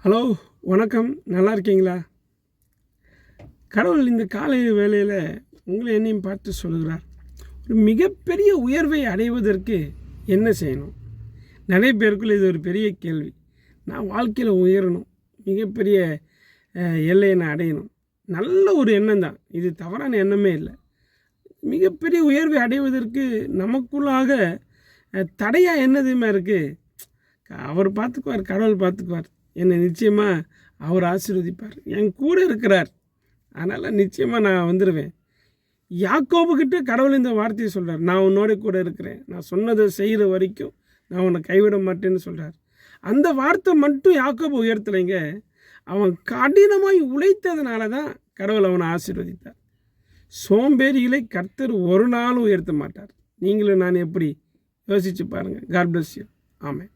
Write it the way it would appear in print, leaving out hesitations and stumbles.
Hello, வணக்கம். நல்லா இருக்கீங்களா? கடவுள் இந்த காலை வேளையில் உங்களை என்னையும் பார்த்து சொல்கிறார், ஒரு மிகப்பெரிய உயர்வை அடைவதற்கு என்ன செய்யணும்? நிறைய பேருக்குள்ள இது ஒரு பெரிய கேள்வி. நான் வாழ்க்கையில் உயரணும், மிகப்பெரிய எல்லையை நான் அடையணும். நல்ல ஒரு எண்ணம் தான், இது தவறான எண்ணமே இல்லை. மிகப்பெரிய உயர்வை அடைவதற்கு நமக்குள்ளாக தடையாக என்னதுமே இருக்குது? அவர் பார்த்துக்குவார், கடவுள் பார்த்துக்குவார். என்னை நிச்சயமாக அவர் ஆசீர்வதிப்பார். என் கூட இருக்கிறார், அதனால் நிச்சயமாக நான் வந்துடுவேன். யாக்கோபுக்கிட்ட கடவுள் இந்த வார்த்தையை சொல்கிறார், நான் உன்னோட கூட இருக்கிறேன், நான் சொன்னதை செய்கிற வரைக்கும் நான் உன்னை கைவிட மாட்டேன்னு சொல்கிறார். அந்த வார்த்தை மட்டும் யாக்கோபு உயர்த்தலைங்க. அவன் கடினமாய் உழைத்ததுனால தான் கடவுள் அவனை ஆசீர்வதித்தார். சோம்பேறிகளை கர்த்தர் ஒரு நாளும் உயர்த்த மாட்டார். நீங்களும் நான் எப்படி யோசித்து பாருங்கள். God bless you. ஆமென்.